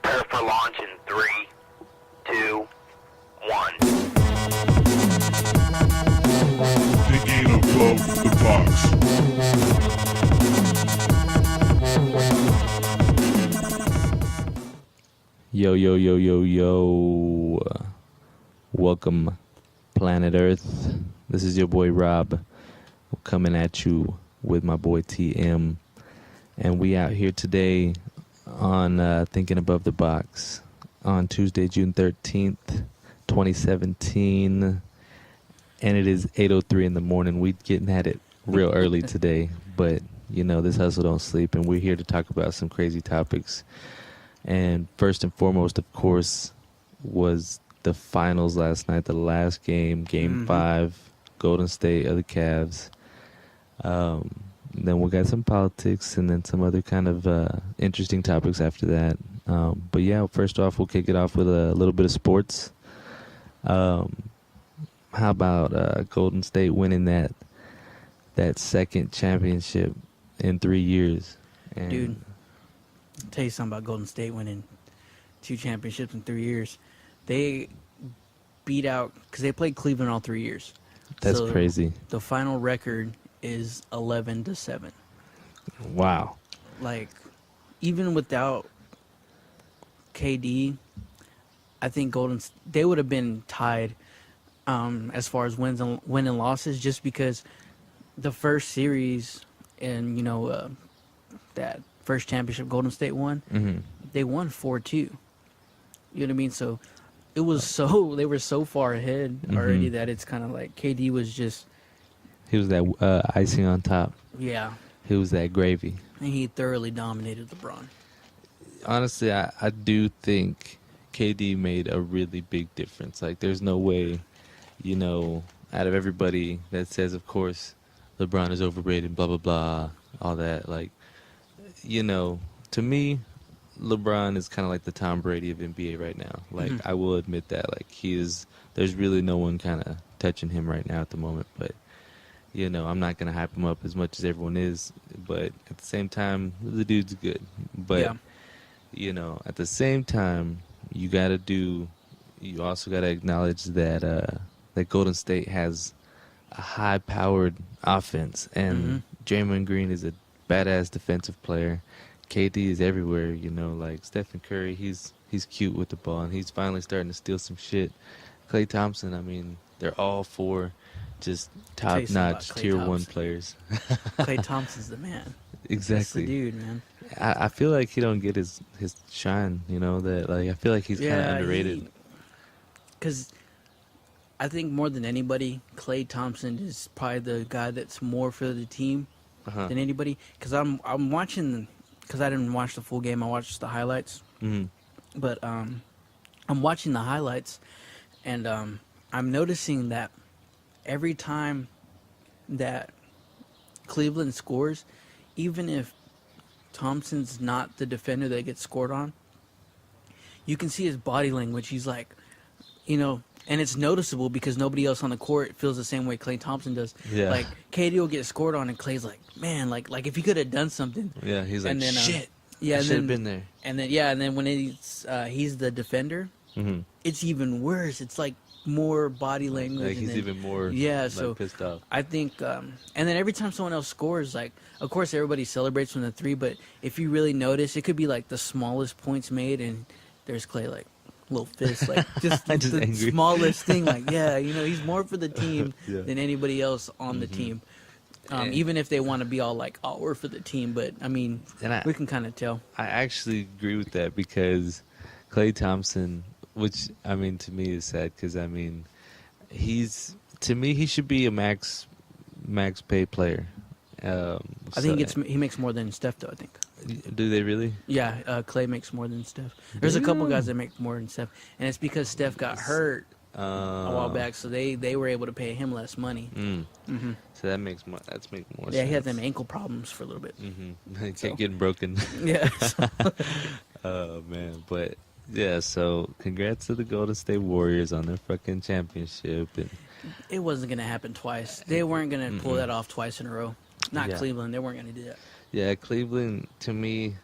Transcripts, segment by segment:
Prepare for launch in 3, 2, 1. Thinking above the box. Yo, yo, yo, yo, yo. Welcome, Planet Earth. This is your boy Rob coming at you with my boy TM. And we out here today on Thinking Above the Box on Tuesday, June 13th, 2017. And it is 8:03 in the morning. We getting at it real early today. But, you know, this hustle don't sleep. And we're here to talk about some crazy topics. And first and foremost, of course, was the finals last night, the last game, Game 5, Golden State of the Cavs. Then we got some politics and then some other kind of interesting topics after that. But yeah, first off, we'll kick it off with a little bit of sports. How about Golden State winning that second championship in 3 years? And Dude, I'll tell you something about Golden State winning 2 championships in 3 years. They beat out, because they played Cleveland all 3 years. that's So crazy. The final record is 11-7. Wow. Like, even without KD, I think they would have been tied as far as win and losses, just because the first series and that first championship Golden State won, they won 4-2. You know what I mean? So it was they were so far ahead already that it's kind of like KD was just, He was that icing on top. yeah, He was that gravy. and he thoroughly dominated LeBron. Honestly, I do think KD made a really big difference. Like, there's no way, out of everybody that says, of course, LeBron is overrated, blah, blah, blah, all that. Like, to me, LeBron is kind of like the Tom Brady of NBA right now. Like, I will admit that. Like, there's really no one kind of touching him right now at the moment. But, I'm not going to hype him up as much as everyone is. But at the same time, the dude's good. But, at the same time, you also got to acknowledge that that Golden State has a high-powered offense. And Draymond Green is a badass defensive player. KD is everywhere, like Stephen Curry, he's cute with the ball, and he's finally starting to steal some shit. Klay Thompson, I mean, they're all four just Tell you something about top-notch Klay tier 1 Thompson. players. Klay Thompson's the man. That's the Exactly. dude, man. I feel like he don't get his shine, that, like, I feel like he's kind of underrated. Because I think more than anybody, Klay Thompson is probably the guy that's more for the team than anybody. Because I'm watching, because I didn't watch the full game, I watched the highlights. But I'm watching the highlights, and I'm noticing that every time that Cleveland scores, even if Thompson's not the defender that gets scored on, you can see his body language. He's like, and it's noticeable because nobody else on the court feels the same way Klay Thompson does. Yeah. Like, KD will get scored on, and Klay's like, man, like if he could have done something. Yeah, he's like, And then, shit, Yeah, I and should have then, been there. and then when he's the defender, it's even worse. It's like more body language. Like, and he's then- even more so pissed off. I think, and then every time someone else scores, like, of course everybody celebrates from the three, but if you really notice, it could be like the smallest points made, and there's Klay like little fist, like just the angry. smallest thing, like he's more for the team Yeah. than anybody else on the team. Even if they want to be all like, oh, we're for the team, but I mean, And we can kind of tell. I actually agree with that because Klay Thompson, which, I mean, to me is sad because, I mean, he should be a max pay player. I think he makes more than Steph, though, I think. Do they really? Yeah, Klay makes more than Steph. There's a couple guys that make more than Steph, and it's because Steph got hurt a while back, so they were able to pay him less money. So that makes more sense. Yeah, he had them ankle problems for a little bit. They So. kept getting broken. Yeah, Oh, man. But, yeah, so congrats to the Golden State Warriors on their fucking championship. And it wasn't gonna happen twice. They weren't gonna pull that off twice in a row. Not Yeah. Cleveland. They weren't gonna do that. Yeah, Cleveland, to me,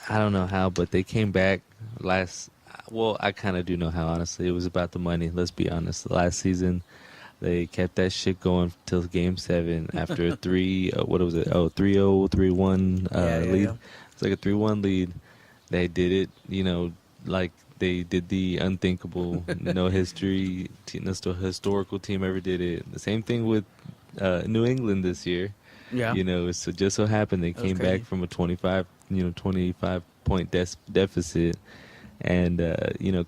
I don't know how, but they came back last. Well, I kind of do know how. Honestly, it was about the money. Let's be honest. Last season, they kept that shit going till Game 7 after a three. What was it? Oh, 3-0, 3-1 lead. Yeah. It's like a 3-1 lead. They did it. Like they did the unthinkable. No history, no historical team ever did it. The same thing with New England this year. Yeah. So just so happened they That was came crazy. back from a 25 point deficit, and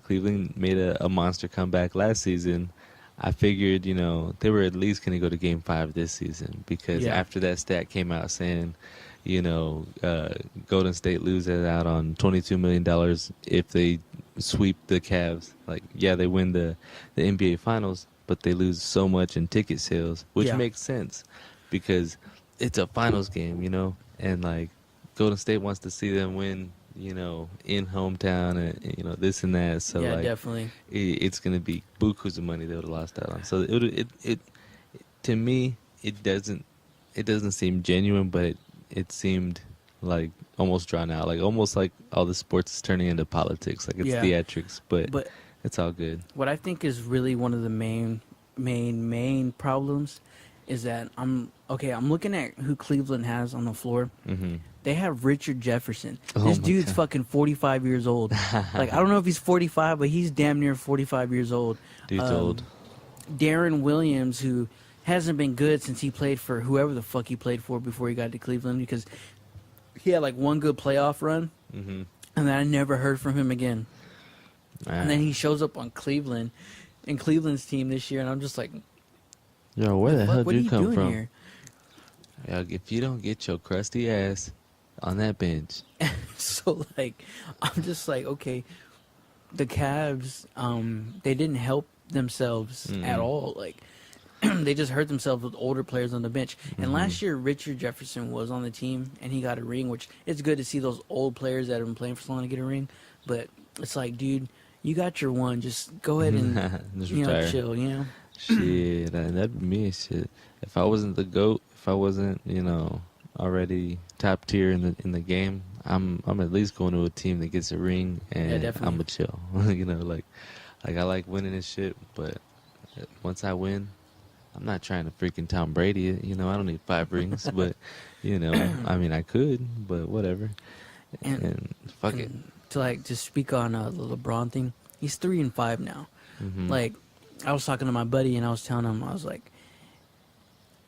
Cleveland made a monster comeback last season. I figured they were at least going to go to Game 5 this season, because Yeah. after that stat came out saying Golden State loses out on $22 million if they sweep the Cavs. Like, yeah, they win the NBA Finals, but they lose so much in ticket sales, which Yeah. makes sense because it's a finals game, and like Golden State wants to see them win, in hometown, and this and that. So Yeah, like, definitely. it's gonna be bukus of money they would have lost out on. So it to me it doesn't seem genuine, but it seemed like almost drawn out, like almost like all the sports is turning into politics, like it's Yeah. theatrics, but But it's all good. what I think is really one of the main problems is that I'm looking at who Cleveland has on the floor. Hmm. They have Richard Jefferson. Oh This my dude's God. fucking 45 years old. Like, I don't know if he's 45, but he's damn near 45 years old. Dude's old. Darren Williams, who hasn't been good since he played for whoever the fuck he played for before he got to Cleveland, because he had like one good playoff run, Hmm. and then I never heard from him again. And then he shows up on Cleveland, in Cleveland's team this year, and I'm just like, Yo, where the fuck, hell what did are you you come doing from? here? Yo, if you don't get your crusty ass on that bench, So like, I'm just like, okay, the Cavs, they didn't help themselves at all. Like, they just hurt themselves with older players on the bench. And last year, Richard Jefferson was on the team, and he got a ring, which it's good to see those old players that have been playing for so long to get a ring. But it's like, dude, you got your one. Just go ahead and just retire. chill. Shit, that'd be me. Shit, if I wasn't the GOAT, if I wasn't, already top tier in the game, I'm at least going to a team that gets a ring, and definitely. I'm a chill. Like I like winning and shit, but once I win, I'm not trying to freaking Tom Brady it. I don't need 5 rings, but I mean I could, but whatever. And fuck it. To speak on the LeBron thing, he's 3-5 now. Mhm. Like, I was talking to my buddy and I was telling him, I was like,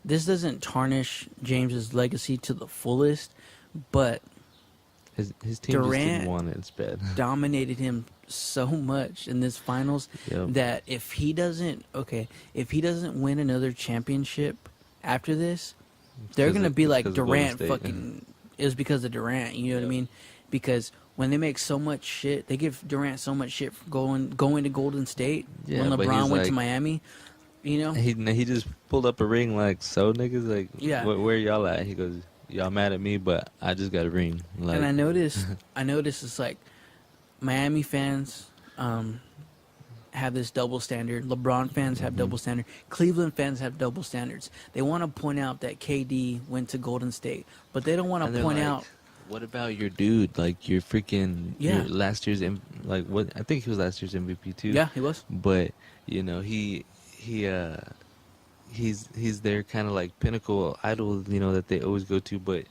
this doesn't tarnish James's legacy to the fullest, but his team just Durant didn't want it. It's bad. dominated him so much in this finals Yep. that if he doesn't win another championship after this, they're Because gonna of- be it's like because of Golden Durant State. fucking. It was because of Durant. You know what I mean? Because when they make so much shit, they give Durant so much shit for going to Golden State. Yeah, when but LeBron he's went to like- Miami, He just pulled up a ring like, so niggas, like, Yeah. where y'all at? He goes, y'all mad at me, but I just got a ring. Like, and I noticed it's like Miami fans have this double standard. LeBron fans Mm-hmm. have double standard. Cleveland fans have double standards. They want to point out that KD went to Golden State, but they don't want and to they're point like, out. what about your dude? Like, your freaking, Yeah. your last year's, what? I think he was last year's MVP too. Yeah, he was. But he's their kind of like pinnacle idol, that they always go to. But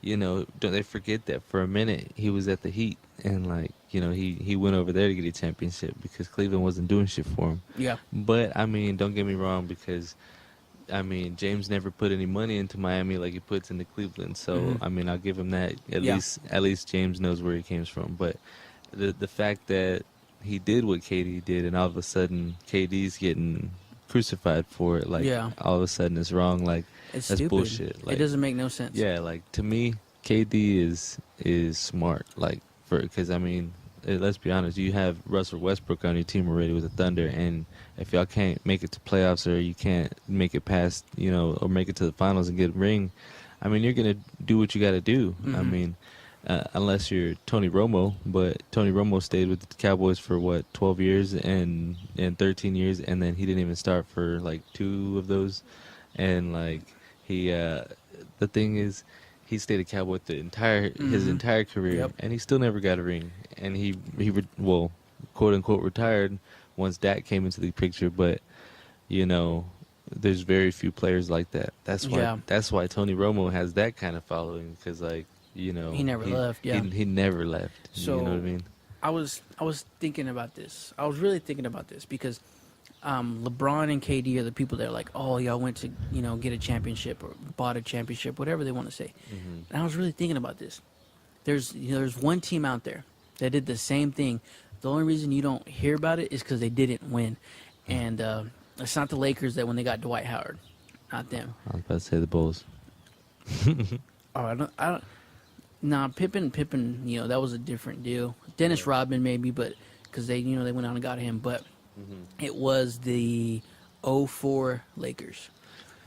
don't they forget that for a minute he was at the Heat, and like he went over there to get a championship because Cleveland wasn't doing shit for him. Yeah. But I mean, don't get me wrong, because I mean James never put any money into Miami like he puts into Cleveland. So Mhm. I mean, I'll give him that. At Yeah. least James knows where he came from. But the fact that he did what KD did, and all of a sudden KD's getting crucified for it, like Yeah. all of a sudden it's wrong. Like It's that's stupid. bullshit. Like, it doesn't make no sense. yeah, like to me, KD is smart. Like because I mean, let's be honest, you have Russell Westbrook on your team already with the Thunder, and if y'all can't make it to playoffs or you can't make it past, or make it to the finals and get a ring, I mean, you're gonna do what you got to do. I Mhm. mean, unless you're Tony Romo, but Tony Romo stayed with the Cowboys for 12 years and 13 years, and then he didn't even start for like 2 of those, and like he, the thing is, he stayed a Cowboy his entire career, Yep. and he still never got a ring. And well, quote unquote retired once Dak came into the picture. But you know, there's very few players like that. That's why Yeah. that's why Tony Romo has that kind of following, because like, you know, He never left, yeah. he never left. So you know what I mean? I was thinking about this. I was really thinking about this because LeBron and KD are the people that are like, oh, y'all went to get a championship or bought a championship, whatever they want to say. Mm-hmm. And I was really thinking about this. There's one team out there that did the same thing. The only reason you don't hear about it is because they didn't win, and it's not the Lakers that when they got Dwight Howard, not them. I was about to say the Bulls. Oh, I don't. Nah, Pippen, that was a different deal. Dennis Rodman maybe, but because they went out and got him, but it was the 04 Lakers.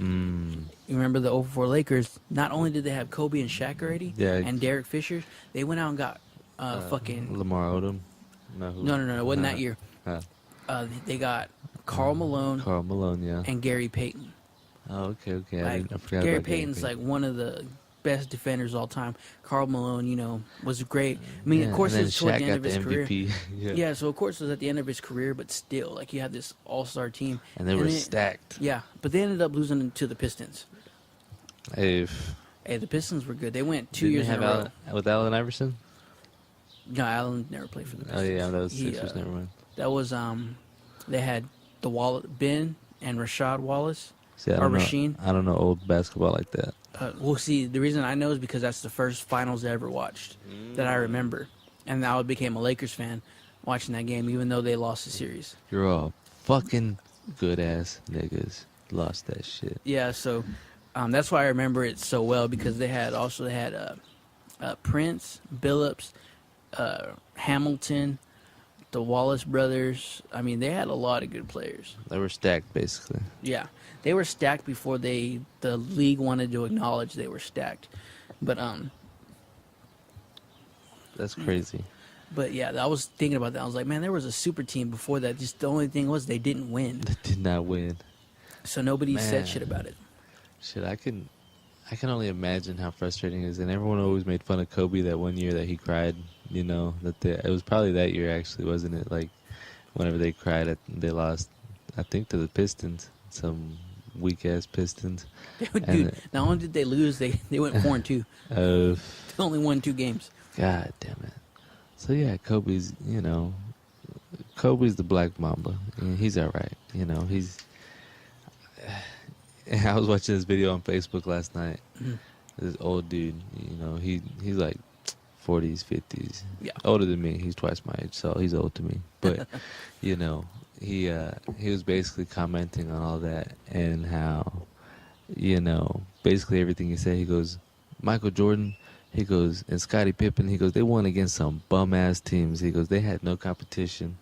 Mm. You remember the 04 Lakers? Not only did they have Kobe and Shaq already, Yeah. and Derek Fisher, they went out and got fucking. Lamar Odom. No, No, it wasn't that year. They got Karl Malone Karl Malone, yeah. and Gary Payton. Oh, okay. Like, I forgot Gary about Payton's like one of the best defenders of all time. Karl Malone, was great. I mean, Yeah, of course, and it then was toward Shaq the end of got his the career. MVP. Yeah, so of course it was at the end of his career, but still, like you had this all-star team. And they were then- stacked. Yeah, but they ended up losing to the Pistons. If Hey, the Pistons were good. They went 2 didn't years they in have a row. with Allen Iverson? No, Allen never played for the Oh Pistons. yeah, that was He, Sixers. Never mind. That was they had Ben and Rashad Wallace. See, I or don't know. Rasheed. I don't know old basketball like that. Well, see, the reason I know is because that's the first finals I ever watched that I remember, and I became a Lakers fan watching that game, even though they lost the series. You're all fucking good ass niggas. Lost that shit. Yeah, so that's why I remember it so well because they had Prince, Billups, Hamilton, the Wallace brothers. I mean, they had a lot of good players. They were stacked basically. Yeah, they were stacked before the league wanted to acknowledge they were stacked. But That's crazy. But yeah, I was thinking about that. I was like, man, there was a super team before that. Just the only thing was they didn't win, They did not win. so nobody Man. said shit about it. Shit, I can only imagine how frustrating it is. And everyone always made fun of Kobe that one year that he cried. You know it was probably that year actually, wasn't it? Like whenever they cried, they lost. I think to the Pistons, some weak ass Pistons. Dude, not only did they lose, they went 4-2. Uh, They only won 2 games. God damn it. So yeah, Kobe's the Black Mamba. And he's all right. He's. I was watching this video on Facebook last night. This old dude, he's like 40s, 50s. Yeah. Older than me. He's twice my age, so he's old to me. But, he was basically commenting on all that and how, basically everything he said. He goes, Michael Jordan, he goes, and Scottie Pippen, he goes, they won against some bum-ass teams. He goes, they had no competition.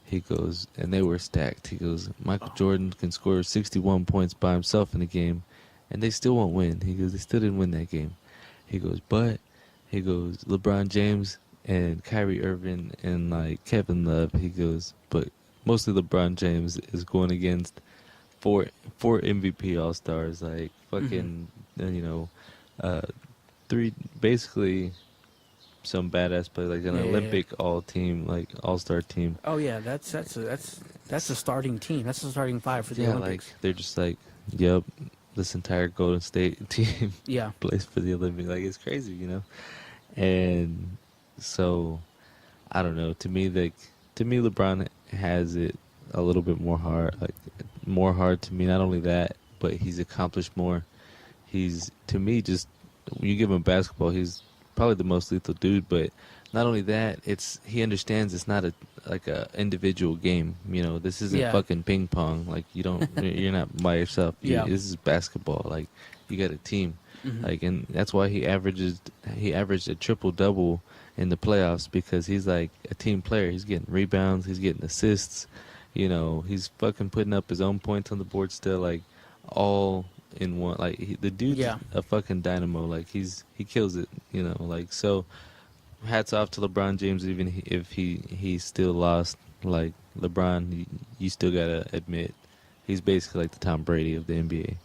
He goes, and they were stacked. He goes, Michael Jordan can score 61 points by himself in a game, and they still won't win. He goes, they still didn't win that game. He goes, LeBron James and Kyrie Irving and, like, Kevin Love, he goes, but mostly LeBron James is going against four MVP All-Stars, like, fucking, 3, basically some badass play, like an Yeah. Olympic all-team, like all-star team. Oh yeah, that's a starting team. That's the starting 5 for the Yeah, Olympics. like they're just like, yep, this entire Golden State team Yeah. plays for the Olympics. Like, it's crazy, And so, I don't know. To me, LeBron has it a little bit more hard to me. Not only that, but he's accomplished more. He's, to me, just when you give him basketball, he's probably the most lethal dude. But not only that, he understands it's not a individual game. This isn't Yeah. fucking ping pong. Like, you're not by yourself. Yeah. This is basketball. Like, you got a team. Mhm. Like, and that's why he averaged a triple double in the playoffs, because he's like a team player. He's getting rebounds, he's getting assists. He's fucking putting up his own points on the board still, like all in one. Like, the dude's Yeah. a fucking dynamo. Like, he kills it. Like, so hats off to LeBron James. Even if he still lost, like, LeBron, you still gotta admit he's basically like the Tom Brady of the NBA.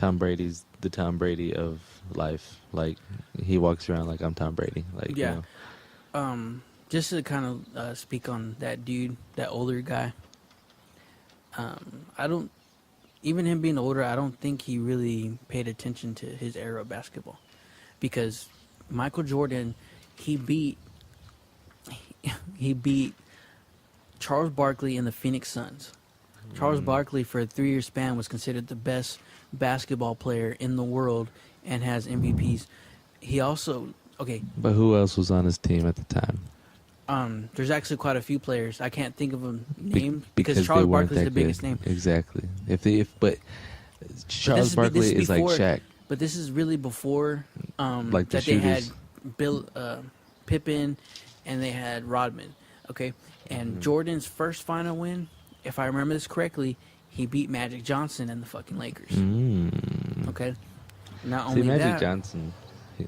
Tom Brady's the Tom Brady of life. Like he walks around like I'm Tom Brady. Like Yeah. Just to kind of speak on that dude, that older guy. I don't, even him being older, I don't think he really paid attention to his era of basketball, because Michael Jordan, he beat Charles Barkley and the Phoenix Suns. Charles Barkley, for a 3-year span, was considered the best basketball player in the world and has MVPs. He also, okay, But who else was on his team at the time? there's actually quite a few players. I can't think of a Be- name because because Charles they weren't Barkley's the that biggest good. name. Exactly. But Charles this Barkley is is like before- Shaq. But this is really before Like the that they had shooters. Bill Pippen and they had Rodman. Okay, and Mm-hmm. Jordan's first final win, if I remember this correctly, he beat Magic Johnson and the fucking Lakers. Mm. Okay, not See, only Magic that, Johnson,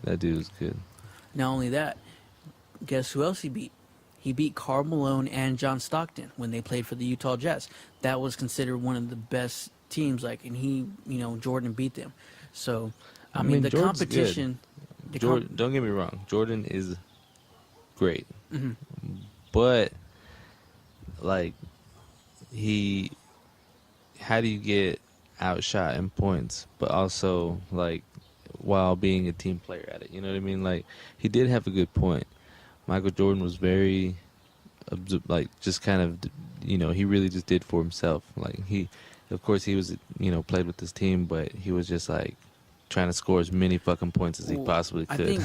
that dude was good. not only that, guess who else he beat? He beat Karl Malone and John Stockton when they played for the Utah Jazz. That was considered one of the best teams. Like, and he, Jordan beat them. So, I mean, the Jordan's competition. the Jordan, don't get me wrong. Jordan is great, Mhm. but like how do you get outshot in points, but also like while being a team player at it? You know what I mean? Like he did have a good point. Michael Jordan was very, like, just kind of, he really just did for himself. Like of course he was, played with this team, but he was just like trying to score as many fucking points as he Well, possibly could.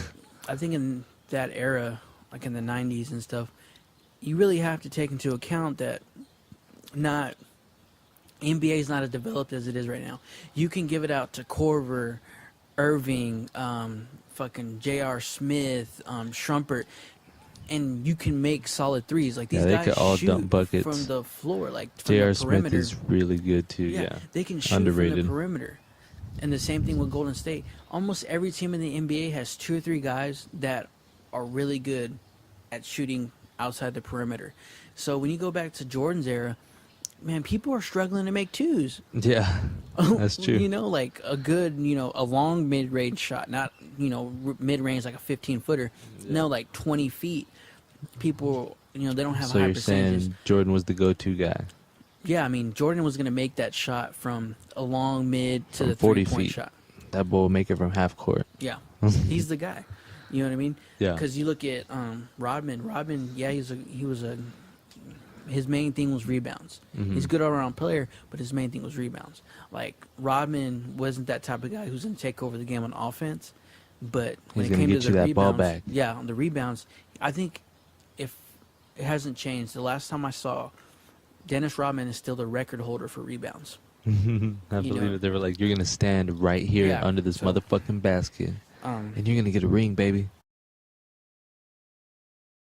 I think in that era, like in the 90s and stuff, you really have to take into account that NBA is not as developed as it is right now. You can give it out to Corver, Irving, fucking J.R. Smith, Schrumpert, and you can make solid threes. Like these Yeah, they guys could all shoot dump buckets. from the floor, like from J.R. the Smith perimeter. is really good too. Yeah, They can shoot from underrated. the perimeter. And the same thing with Golden State. Almost every team in the NBA has 2 or 3 guys that are really good at shooting outside the perimeter. So when you go back to Jordan's era, man, people are struggling to make twos. Yeah, that's true. Like a good, a long mid-range shot, not, mid-range like a 15-footer. No, like 20 feet. People, they don't have So high you're percentages. saying Jordan was the go-to guy? Yeah, I mean, Jordan was going to make that shot from a long mid to From the 40 3-point feet. shot. That boy will make it from half court. Yeah, he's the guy. You know what I mean? Yeah. Because you look at Rodman. Rodman, yeah, his main thing was rebounds. Mhm. He's a good all-around player, but his main thing was rebounds. Like Rodman wasn't that type of guy who's going to take over the game on offense, but when He's it gonna came get to you the that ball rebounds, back. yeah, on the rebounds, I think if it hasn't changed, the last time I saw, Dennis Rodman is still the record holder for rebounds. I You believe know. it. They were like, "You're gonna stand right here Yeah, under this so- motherfucking basket, Um, and you're gonna get a ring, baby."